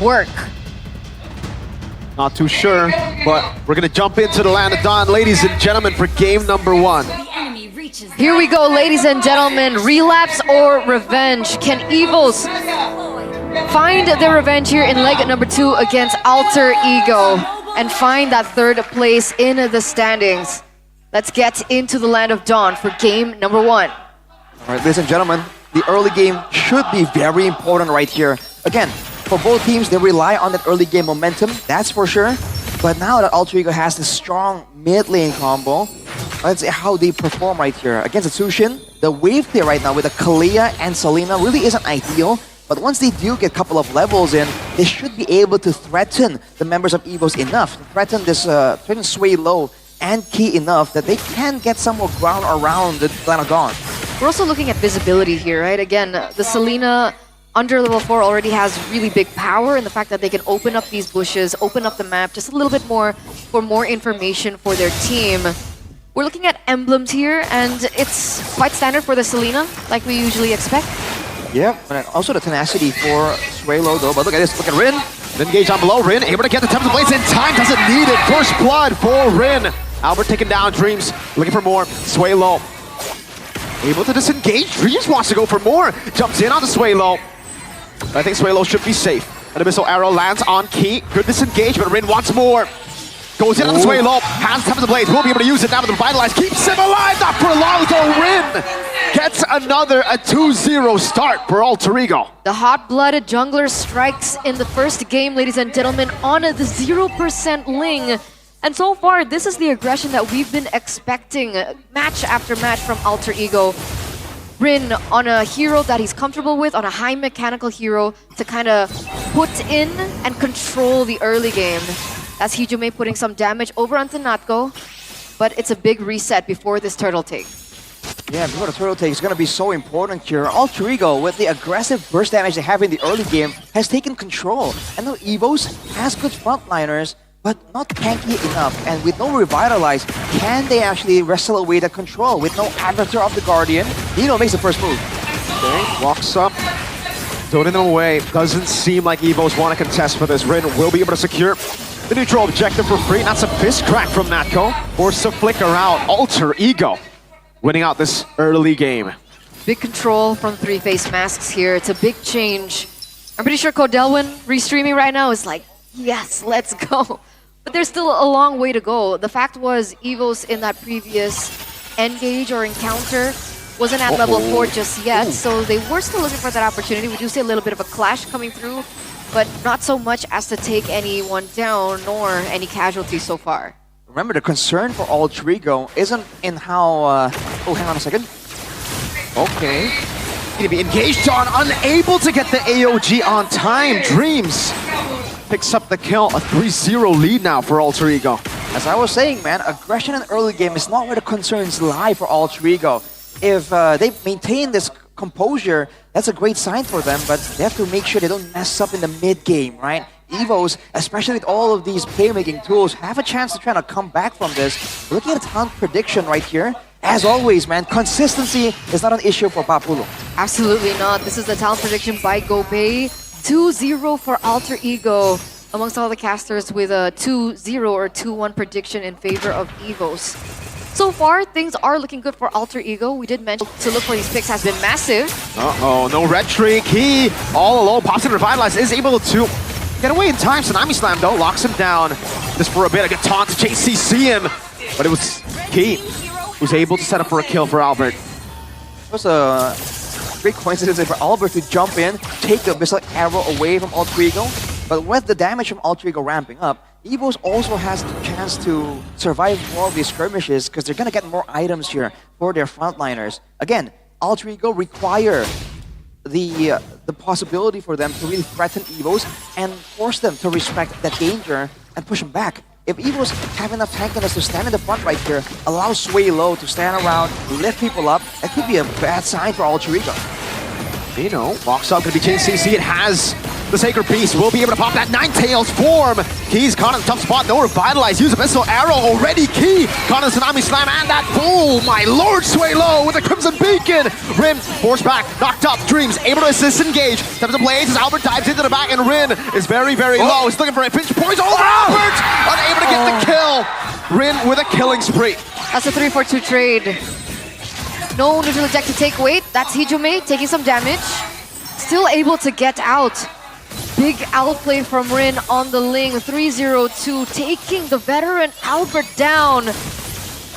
work? Not too sure, but we're gonna jump into the land of Dawn, ladies and gentlemen, for game number 1. Here we go, ladies and gentlemen. Relapse or revenge? Can Evos find their revenge here in leg number 2 against Alter Ego and find that 3rd place in the standings? Let's get into the land of Dawn for game number 1. All right, ladies and gentlemen, the early game should be very important right here. Again, for both teams, they rely on that early game momentum, that's for sure. But now that Alter Ego has this strong mid lane combo, let's see how they perform right here. Against Tsushin, the wave clear right now with a Kalia and Selena really isn't ideal. But once they do get a couple of levels in, they should be able to threaten the members of Evos enough, to threaten this threaten Sway Low and Key enough that they can get some more ground around the Land of Dawn. We're also looking at visibility here, right? Again, the Selena under level 4 already has really big power in the fact that they can open up these bushes, open up the map just a little bit more for more information for their team. We're looking at emblems here, and it's quite standard for the Selena, like we usually expect. Yep, and also the tenacity for Swaylo though, but look at this, look at Rin. Engage on below, Rin able to get the Temple Blades in time, doesn't need it. First blood for Rin. Albert taking down Dreams, looking for more. Sway Low able to disengage. Dreams wants to go for more. Jumps in on the Sway Low. I think Sway Low should be safe. An Abyssal Arrow lands on Key. Good disengage, but Rin wants more. Goes in on the Sway Low. Has Temple Blades. Will be able to use it now with the Revitalize. Keeps him alive. Not for long though. Rin gets another 2-0 start for Alter Ego. The hot-blooded jungler strikes in the first game, ladies and gentlemen, on the 0% Ling. And so far, this is the aggression that we've been expecting match after match from Alter Ego. Rin on a hero that he's comfortable with, on a high mechanical hero to kind of put in and control the early game. That's Hijime putting some damage over onto Natko, but it's a big reset before this turtle take. Yeah, before the turtle take is going to be so important here. Alter Ego, with the aggressive burst damage they have in the early game, has taken control. And now Evos has good frontliners, but not tanky enough. And with no Revitalize, can they actually wrestle away the control? With no Avatar of the Guardian, Nino makes the first move. Okay, walks up, zoning them away. Doesn't seem like Evos want to contest for this. Rin will be able to secure the neutral objective for free. That's a fist crack from Natko. Force to flicker out. Alter Ego winning out this early game. Big control from three-face masks here. It's a big change. I'm pretty sure Codelwin restreaming right now is like, yes, let's go. But there's still a long way to go. The fact was, Evos in that previous engage or encounter wasn't at level 4 just yet, so they were still looking for that opportunity. We do see a little bit of a clash coming through, but not so much as to take anyone down, nor any casualties so far. Remember, the concern for Alter Ego isn't in how... oh, hang on a second. Okay. Gonna be engaged on, unable to get the AOG on time. Dreams picks up the kill, a 3-0 lead now for Alter Ego. As I was saying, man, aggression in early game is not where the concerns lie for Alter Ego. If they maintain this composure, that's a great sign for them, but they have to make sure they don't mess up in the mid game, right? Evos, especially with all of these playmaking tools, have a chance to try to come back from this. Looking at the talent prediction right here, as always, man, consistency is not an issue for Papulo. Absolutely not. This is the talent prediction by Gobei. 2-0 for Alter Ego amongst all the casters with a 2-0 or 2-1 prediction in favor of Evos. So far, things are looking good for Alter Ego. We did mention to look for these picks has been massive. Uh-oh, no red streak. He, all alone, pops in Revitalize, is able to get away in time. Tsunami Slam, though, locks him down just for a bit. A good taunt to JCC him, but it was Key who's able to set up for a kill for Albert. It was a great coincidence for Albert to jump in, take the Abyssal Arrow away from Alter Ego, but with the damage from Alter Ego ramping up, Evos also has the chance to survive more of these skirmishes because they're going to get more items here for their frontliners. Again, Alter Ego require the possibility for them to really threaten Evos and force them to respect that danger and push them back. If Evos have enough tankiness to stand in the front right here, allow Sway Low to stand around, lift people up, that could be a bad sign for Alter Ego. Nino walks up, gonna be chasing CC. It has The Sacred Beast will be able to pop that Ninetales form. He's caught in a tough spot. No Revitalize. Use a Missile Arrow already key. Caught in Tsunami Slam and that bull. My lord, Sway Low with a Crimson Beacon. Rin forced back, knocked up. Dreams able to disengage. Steps of Blades as Albert dives into the back, and Rin is very, very low. He's looking for a pinch point over Albert. Unable to get the kill. Rin with a killing spree. That's a 3-4-2 trade. No neutral deck to take weight. That's Hijome taking some damage. Still able to get out. Big outplay from Rin on the Ling. 3-0-2, taking the veteran Albert down.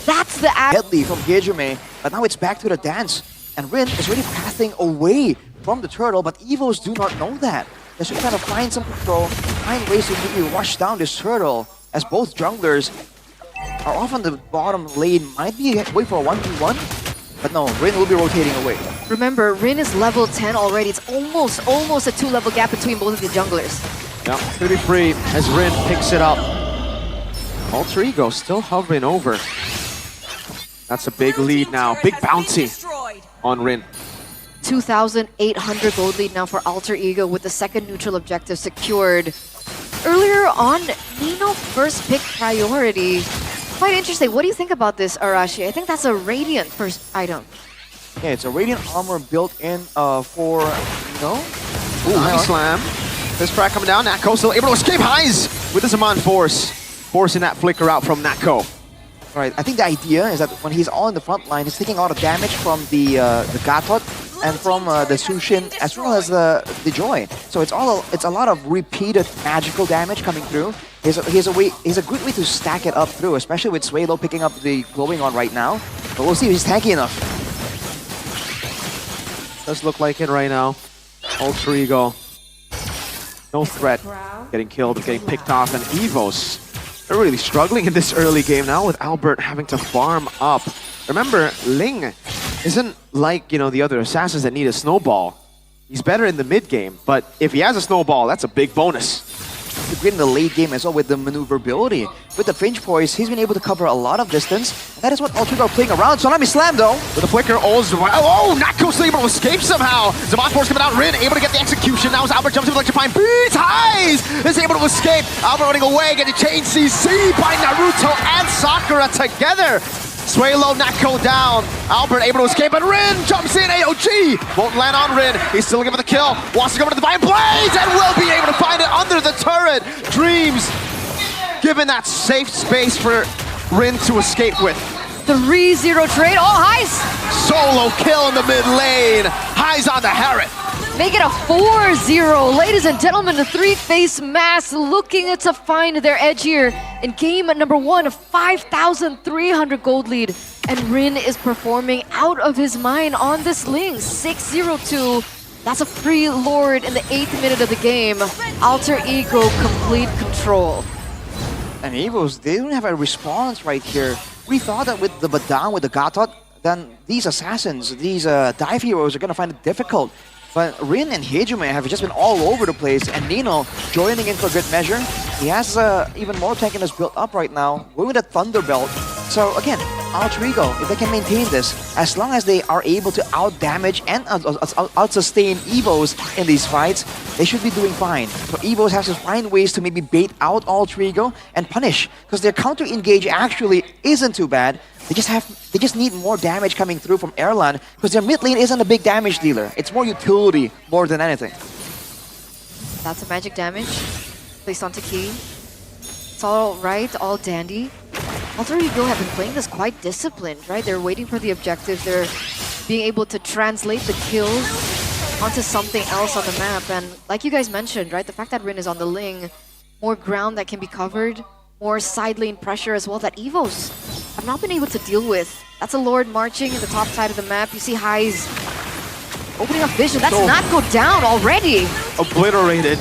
That's the deadly from Hijome, but now it's back to the dance. And Rin is really pathing away from the turtle, but Evos do not know that. They should kind of find some control, find ways to maybe rush down this turtle, as both junglers are off on the bottom lane. Might be wait for a 1v1, but no, Rin will be rotating away. Remember, Rin is level 10 already. It's almost a 2-level gap between both of the junglers. Yeah, it's gonna be free as Rin picks it up. Alter Ego still hovering over. That's a big lead now. Big bounty on Rin. 2,800 gold lead now for Alter Ego with the second neutral objective secured. Earlier on, Nino first pick priority. Quite interesting. What do you think about this, Arashi? I think that's a Radiant first item. Yeah, it's a Radiant armor built in for Nino. Ooh, nice slam. This crack coming down. Natko still able to escape highs with the Zaman Force. Forcing that flicker out from Natko. Right, I think the idea is that when he's all in the front line, he's taking a lot of damage from the Gatot and from the Sushin, as well as the Joy. So it's a lot of repeated magical damage coming through. He's a good way to stack it up through, especially with Swaylo picking up the glowing on right now. But we'll see if he's tanky enough. Does look like it right now. Alter Ego. No threat. Getting killed, getting picked off, and Evos. They're really struggling in this early game now with Albert having to farm up. Remember, Ling isn't like, the other assassins that need a snowball. He's better in the mid game, but if he has a snowball, that's a big bonus. To win the late game as well with the maneuverability. With the Finch Poise, he's been able to cover a lot of distance. And that is what Alter Ego are playing around. Tsunami Slam though. With the flicker, oh, Natko's able to escape somehow. Zaman Force coming out, Rin able to get the execution. Now as Albert jumps in with electrifying beats, highs, is able to escape. Albert running away, getting chain CC by Naruto and Sakura together. Swaylo, Natko down. Albert able to escape, and Rin jumps in. AOG won't land on Rin. He's still looking for the kill. Wants to go to the Divine Blades and will be able to find it under the turret. Dreams given that safe space for Rin to escape with. 3-0 trade, all highs. Solo kill in the mid lane. Highs on the Harriet. Make it a 4-0. Ladies and gentlemen, the three-face mass looking to find their edge here in game number 1, 5,300 gold lead. And Rin is performing out of his mind on this Ling. 6-0-2. That's a free Lord in the 8th minute of the game. Alter Ego, complete control. And Evos, they don't have a response right here. We thought that with the Badang, with the Gatot, then these assassins, these dive heroes are going to find it difficult. But Rin and Hijime have just been all over the place, and Nino joining in for good measure. He has even more tankiness built up right now, going with a Thunder Belt. So again, Alter Ego, if they can maintain this, as long as they are able to out-damage and out-sustain Evos in these fights, they should be doing fine. So Evos have to find ways to maybe bait out Alter Ego and punish, because their counter-engage actually isn't too bad. They just need more damage coming through from Erlan, because their mid lane isn't a big damage dealer. It's more utility more than anything. That's a magic damage placed onto Key. It's all right, all dandy. Alter Ego have been playing this quite disciplined, right? They're waiting for the objectives. They're being able to translate the kills onto something else on the map. And like you guys mentioned, right? The fact that Rin is on the Ling, more ground that can be covered, more side lane pressure as well that Evos have not been able to deal with. That's a Lord marching in the top side of the map. You see Highs opening up vision. That's not go down already. Obliterated.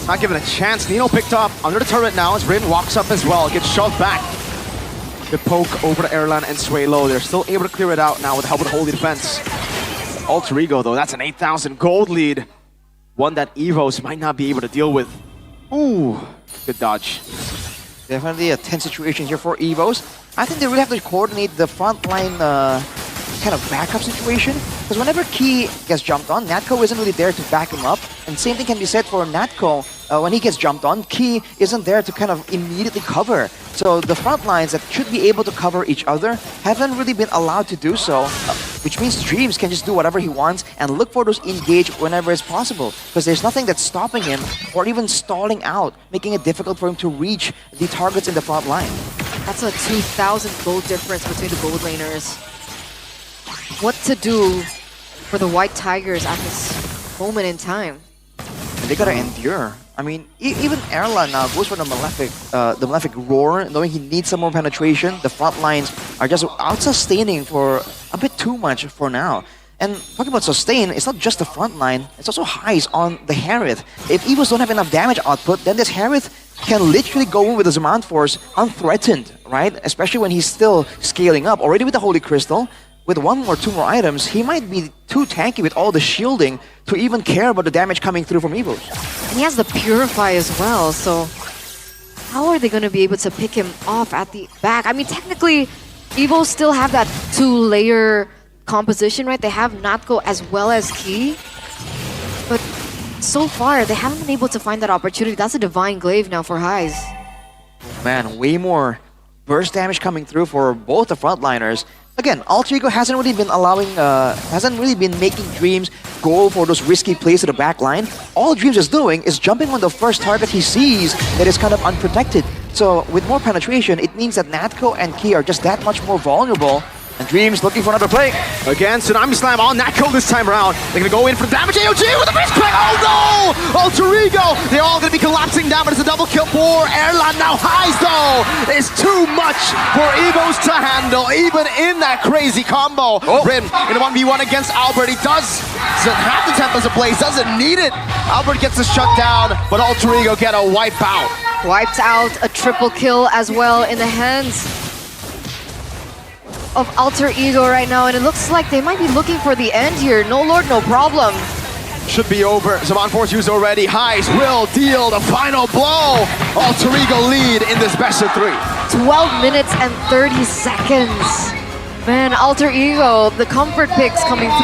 Not given a chance. Nino picked up under the turret now as Rin walks up as well. Gets shoved back. Good poke over to Erlan and Swaylo. They're still able to clear it out now with the help of the Holy Defense. Alter Ego though, that's an 8,000 gold lead. One that Evos might not be able to deal with. Ooh, good dodge. Definitely a tense situation here for Evos. I think they really have to coordinate the frontline kind of backup situation. Because whenever Key gets jumped on, Natco isn't really there to back him up. And same thing can be said for Natco. When he gets jumped on, Key isn't there to kind of immediately cover. So the front lines that should be able to cover each other haven't really been allowed to do so, which means Dreams can just do whatever he wants and look for those engage whenever it's possible. Because there's nothing that's stopping him or even stalling out, making it difficult for him to reach the targets in the front line. That's a 2,000 gold difference between the gold laners. What to do for the White Tigers at this moment in time? And they gotta endure. I mean, even Erla now goes for the Malefic Roar, knowing he needs some more penetration. The front lines are just out-sustaining for a bit too much for now. And talking about sustain, it's not just the front line, it's also highs on the Harith. If Evos don't have enough damage output, then this Harith can literally go in with the Zaman Force unthreatened, right? Especially when he's still scaling up. Already with the Holy Crystal, with 1 or 2 more items, he might be too tanky with all the shielding to even care about the damage coming through from Evos. And he has the Purify as well, so how are they going to be able to pick him off at the back? I mean, technically, Evos still have that 2-layer composition, right? They have Natco as well as Key, but so far, they haven't been able to find that opportunity. That's a Divine Glaive now for Highs. Man, way more burst damage coming through for both the frontliners. Again, Alter Ego hasn't really been making Dreams go for those risky plays to the back line. All Dreams is doing is jumping on the first target he sees that is kind of unprotected. So with more penetration, it means that Natco and Key are just that much more vulnerable. And Dreams looking for another play. Again, Tsunami Slam on Natco this time around. They're gonna go in for damage. AOG with a wrist play. Oh no! Alter Ego! They're all gonna be collapsing down, but it's a double kill for Erlan. Now Highs though is too much for Evos to handle, even in that crazy combo. Rin in a 1v1 against Albert. He doesn't have the Tempest in place, doesn't need it. Albert gets a shutdown, but Alter Ego get a wipe out. Wiped out, a triple kill as well in the hands of Alter Ego right now, and it looks like they might be looking for the end here. No Lord, no problem. Should be over. Zaman Force used already. Highs will deal the final blow. Alter Ego lead in this best of 3. 12 minutes and 30 seconds. Man, Alter Ego, the comfort picks coming through.